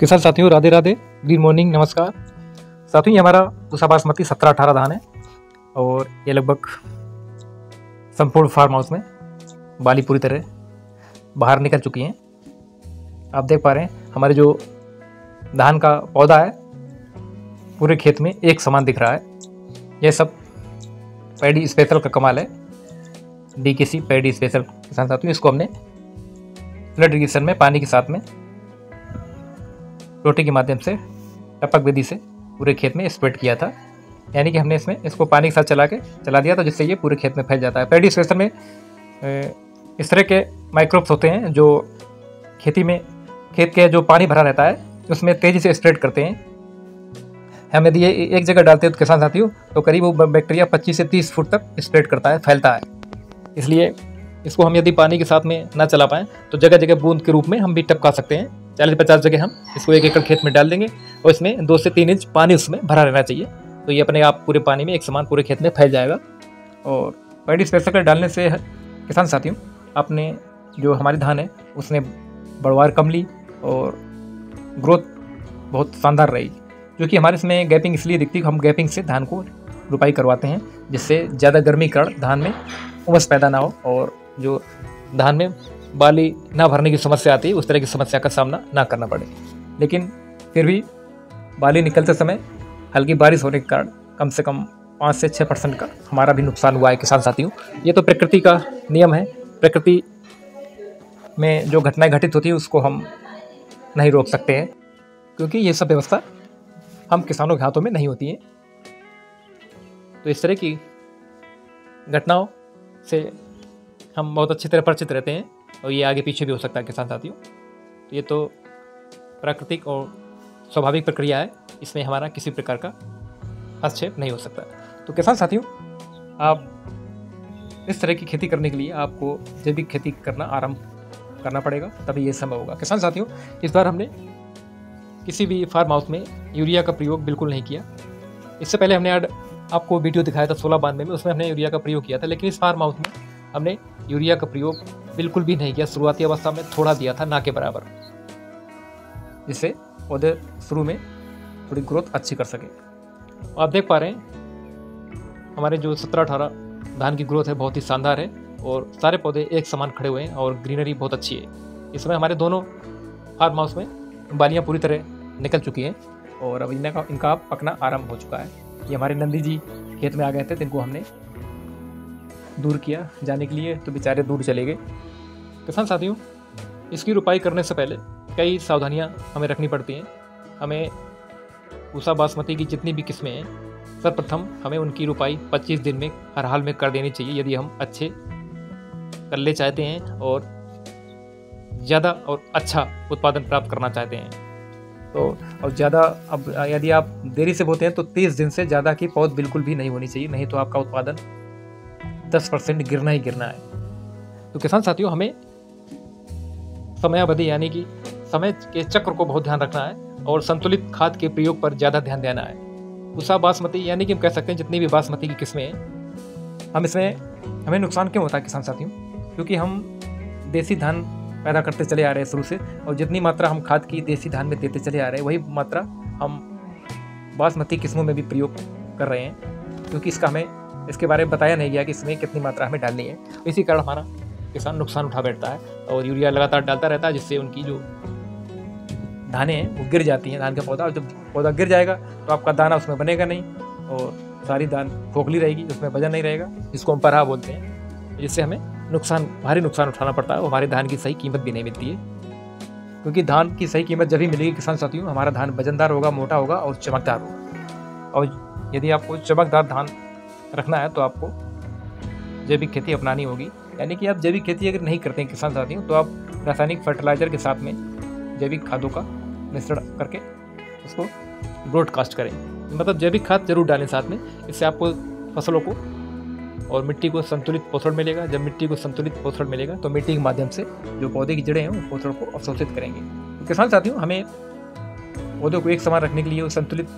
किसान साथियों, Radhe Radhe, good morning, नमस्कार। साथियों, ये हमारा पूसा बासमती 17-18 धान है और ये लगभग संपूर्ण फार्म हाउस में बाली पूरी तरह बाहर निकल चुकी हैं। आप देख पा रहे हैं हमारे जो धान का पौधा है पूरे खेत में एक समान दिख रहा है। यह सब पैडी स्पेशल का कमाल है। DKC paddy special. किसान साथियों, इसको हमने फ्लड इरिगेशन में पानी के साथ में रोटी के माध्यम से टपक विधि से पूरे खेत में स्प्रेड किया था। यानी कि हमने इसको पानी के साथ चला दिया था, जिससे ये पूरे खेत में फैल जाता है। पैडी स्पेशल में इस तरह के माइक्रोब्स होते हैं जो खेत के जो पानी भरा रहता है उसमें तेज़ी से स्प्रेड करते हैं। हम यदि ये एक जगह डालते हैं तो किसान साथियों, तो करीब वो बैक्टीरिया 25 से 30 फुट तक स्प्रेड करता है, फैलता है। इसलिए इसको हम यदि पानी के साथ में ना चला पाएँ तो जगह जगह बूंद के रूप में हम भी टपका सकते हैं। 40-50 जगह हम इसको 1 एकड़ खेत में डाल देंगे और इसमें 2 से 3 इंच पानी उसमें भरा रहना चाहिए, तो ये अपने आप पूरे पानी में एक समान पूरे खेत में फैल जाएगा। और पैडी स्पेशल डालने से किसान साथियों, अपने जो हमारी धान है उसने बढ़वार कम ली और ग्रोथ बहुत शानदार रही। क्योंकि हमारे इसमें गैपिंग इसलिए दिखती है कि हम गैपिंग से धान को रुपाई करवाते हैं, जिससे ज़्यादा गर्मी कारण धान में उमस पैदा ना हो और जो धान में बाली ना भरने की समस्या आती है उस तरह की समस्या का सामना ना करना पड़े। लेकिन फिर भी बाली निकलते समय हल्की बारिश होने के कारण कम से कम 5 से 6% का हमारा भी नुकसान हुआ है किसान साथियों। ये तो प्रकृति का नियम है। प्रकृति में जो घटनाएं घटित होती है उसको हम नहीं रोक सकते हैं, क्योंकि ये सब व्यवस्था हम किसानों के हाथों में नहीं होती है। तो इस तरह की घटनाओं से हम बहुत अच्छी तरह परिचित रहते हैं और ये आगे पीछे भी हो सकता है किसान साथियों। तो ये तो प्राकृतिक और स्वाभाविक प्रक्रिया है, इसमें हमारा किसी प्रकार का हस्तक्षेप नहीं हो सकता। तो किसान साथियों, आप इस तरह की खेती करने के लिए आपको जैविक खेती करना आरंभ करना पड़ेगा, तभी ये संभव होगा। किसान साथियों, इस बार हमने किसी भी फार्म हाउस में यूरिया का प्रयोग बिल्कुल नहीं किया। इससे पहले हमने आपको वीडियो दिखाया था 1692 में, उसमें हमने यूरिया का प्रयोग किया था। लेकिन इस फार्म हाउस में हमने यूरिया का प्रयोग बिल्कुल भी नहीं किया। शुरुआती अवस्था में थोड़ा दिया था, ना के बराबर, जिससे पौधे शुरू में थोड़ी ग्रोथ अच्छी कर सके। आप देख पा रहे हैं हमारे जो 17-18 धान की ग्रोथ है बहुत ही शानदार है और सारे पौधे एक समान खड़े हुए हैं और ग्रीनरी बहुत अच्छी है। इसमें हमारे दोनों फार्म हाउस में बालियाँ पूरी तरह निकल चुकी हैं और अब इनका पकना आरंभ हो चुका है। ये हमारे नंदी जी खेत में आ गए थे, तो इनको हमने दूर किया जाने के लिए, तो बेचारे दूर चले गए। किसान साथियों, इसकी रुपाई करने से पहले कई सावधानियां हमें रखनी पड़ती हैं। हमें पूसा बासमती की जितनी भी किस्में हैं, सर्वप्रथम हमें उनकी रुपाई 25 दिन में हर हाल में कर देनी चाहिए, यदि हम अच्छे कल्ले चाहते हैं और ज़्यादा और अच्छा उत्पादन प्राप्त करना चाहते हैं। तो और ज़्यादा अब यदि आप देरी से बोते हैं तो 30 दिन से ज़्यादा की पौध बिल्कुल भी नहीं होनी चाहिए, नहीं तो आपका उत्पादन 10% गिरना ही गिरना है। तो किसान साथियों, हमें समयावधि यानी कि समय के चक्र को बहुत ध्यान रखना है और संतुलित खाद के प्रयोग पर ज़्यादा ध्यान देना है। पूसा बासमती यानी कि हम कह सकते हैं जितनी भी बासमती की किस्में हैं, हमें नुकसान क्यों होता है किसान साथियों? क्योंकि हम देसी धान पैदा करते चले आ रहे हैं शुरू से, और जितनी मात्रा हम खाद की देसी धान में देते चले आ रहे हैं वही मात्रा हम बासमती किस्मों में भी प्रयोग कर रहे हैं, क्योंकि इसके बारे में बताया नहीं गया कि इसमें कितनी मात्रा हमें डालनी है। इसी कारण हमारा किसान नुकसान उठा बैठता है और यूरिया लगातार डालता रहता है, जिससे उनकी जो दाने हैं वो गिर जाती हैं, धान का पौधा। और जब पौधा गिर जाएगा तो आपका दाना उसमें बनेगा नहीं और सारी दान खोखली रहेगी, उसमें वजन नहीं रहेगा, जिसको हम परहा बोलते हैं, जिससे हमें भारी नुकसान उठाना पड़ता है और हमारे धान की सही कीमत भी नहीं मिलती है। क्योंकि धान की सही कीमत जब ही मिलेगी किसान साथियों, हमारा धान वजनदार होगा, मोटा होगा और चमकदार होगा। और यदि आपको चमकदार धान रखना है तो आपको जैविक खेती अपनानी होगी। यानी कि आप जैविक खेती अगर नहीं करते हैं किसान साथियों, तो आप रासायनिक फर्टिलाइजर के साथ में जैविक खादों का मिश्रण करके उसको ब्रॉडकास्ट करें। मतलब जैविक खाद जरूर डालें साथ में, इससे आपको फसलों को और मिट्टी को संतुलित पोषण मिलेगा। जब मिट्टी को संतुलित पोषण मिलेगा तो मिट्टी के माध्यम से जो पौधे की जड़ें हैं वो पोषण को अवशोषित करेंगे। तो किसान साथियों, हमें पौधों को एक समान रखने के लिए और संतुलित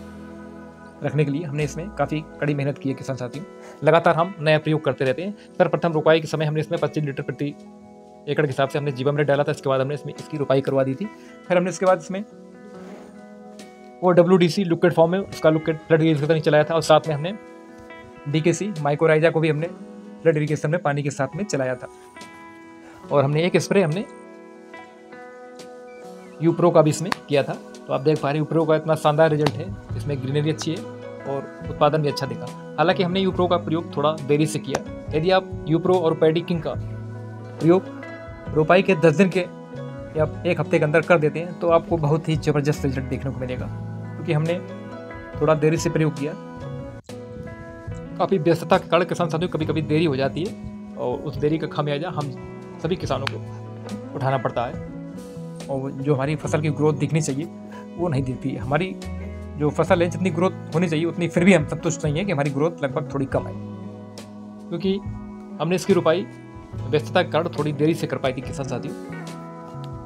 रखने के लिए हमने इसमें काफ़ी कड़ी मेहनत की है किसान साथियों। लगातार हम नया प्रयोग करते रहते हैं। सर्वप्रथम रुपाई के समय हमने इसमें 25 लीटर प्रति एकड़ के हिसाब से हमने जीवामृत डाला था। इसके बाद हमने इसकी रुपाई करवा दी थी। फिर हमने इसके बाद इसमें वो WDC लिक्विड फॉर्म में उसका लिक्विड फ्लड इरीगेशन में चलाया था, और साथ में हमने DKC माइक्रोराइजा को भी हमने फ्लड इरीगेशन में पानी के साथ में चलाया था। और हमने एक स्प्रे हमने यूप्रो का भी इसमें किया था। तो आप देख पा रहे हैं यूप्रो का इतना शानदार रिजल्ट है, इसमें ग्रीनरी अच्छी है और उत्पादन भी अच्छा दिखा। हालांकि हमने यूप्रो का प्रयोग थोड़ा देरी से किया। यदि आप यूप्रो और पैडी किंग का प्रयोग रोपाई के 10 दिन के या 1 हफ्ते के अंदर कर देते हैं तो आपको बहुत ही ज़बरदस्त रिजल्ट देखने को मिलेगा, क्योंकि हमने थोड़ा देरी से प्रयोग किया। काफ़ी व्यस्तता के कारण किसान साथियों कभी कभी देरी हो जाती है, और उस देरी का खामियाजा हम सभी किसानों को उठाना पड़ता है, और जो हमारी फसल की ग्रोथ दिखनी चाहिए वो नहीं दिखती। हमारी जो फसल है जितनी ग्रोथ होनी चाहिए उतनी फिर भी हम संतुष्ट नहीं है कि हमारी ग्रोथ लगभग थोड़ी कम है, क्योंकि हमने इसकी रुपाई व्यस्तता के कारण थोड़ी देरी से कर पाई थी किसान साथियों।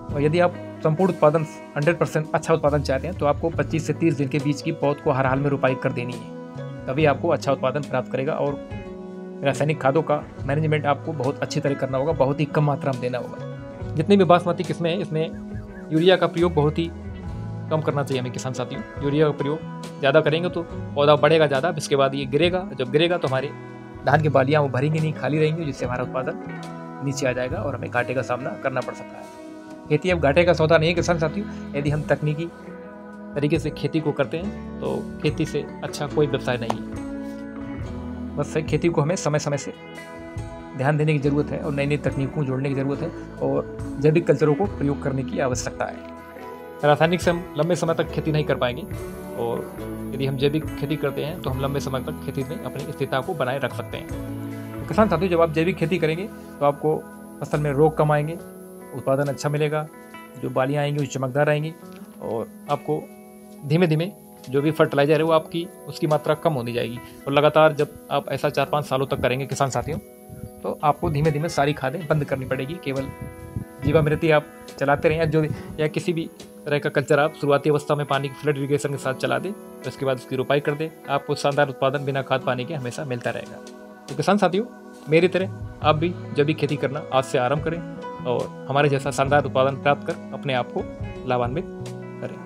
और यदि आप संपूर्ण उत्पादन 100% अच्छा उत्पादन चाहते हैं तो आपको 25 से 30 दिन के बीच की पौध को हर हाल में रुपाई कर देनी है, तभी आपको अच्छा उत्पादन प्राप्त करेगा। और रासायनिक खादों का मैनेजमेंट आपको बहुत अच्छी तरह करना होगा, बहुत ही कम मात्रा में देना होगा। जितनी भी बासमती किस्में हैं इसमें यूरिया का प्रयोग बहुत ही कम करना चाहिए हमें किसान साथियों। यूरिया का प्रयोग ज़्यादा करेंगे तो पौधा बढ़ेगा ज़्यादा, इसके बाद ये गिरेगा। जब गिरेगा तो हमारे धान की बालियाँ वो भरेंगी नहीं, खाली रहेंगी, जिससे हमारा उत्पादन नीचे आ जाएगा और हमें घाटे का सामना करना पड़ सकता है। खेती अब घाटे का सौदा नहीं है किसान साथियों। यदि हम तकनीकी तरीके से खेती को करते हैं तो खेती से अच्छा कोई व्यवसाय नहीं है। बस खेती को हमें समय समय से ध्यान देने की ज़रूरत है और नई नई तकनीकों को जोड़ने की ज़रूरत है, और जैविक कल्चरों को प्रयोग करने की आवश्यकता है। रासायनिक से हम लंबे समय तक खेती नहीं कर पाएंगे, और यदि हम जैविक खेती करते हैं तो हम लंबे समय तक खेती में अपनी स्थिरता को बनाए रख सकते हैं। तो किसान साथियों, जब आप जैविक खेती करेंगे तो आपको फसल में रोग कम आएंगे, उत्पादन अच्छा मिलेगा, जो बालियाँ आएंगी वो चमकदार आएंगी, और आपको धीमे धीमे जो भी फर्टिलाइजर है वो आपकी उसकी मात्रा कम होती जाएगी। और लगातार जब आप ऐसा 4-5 सालों तक करेंगे किसान साथियों तो आपको धीमे धीमे सारी खादें बंद करनी पड़ेगी। केवल जीवामृति आप चलाते रहें, या किसी भी तरह का कल्चर आप शुरुआती अवस्था में पानी की फ्लड इरीगेशन के साथ चला दें, तो उसके बाद उसकी रोपाई कर दें। आपको शानदार उत्पादन बिना खाद पानी के हमेशा मिलता रहेगा। तो किसान साथियों, मेरी तरह आप भी जैविक खेती करना आज से आरंभ करें और हमारे जैसा शानदार उत्पादन प्राप्त कर अपने आप को लाभान्वित करें।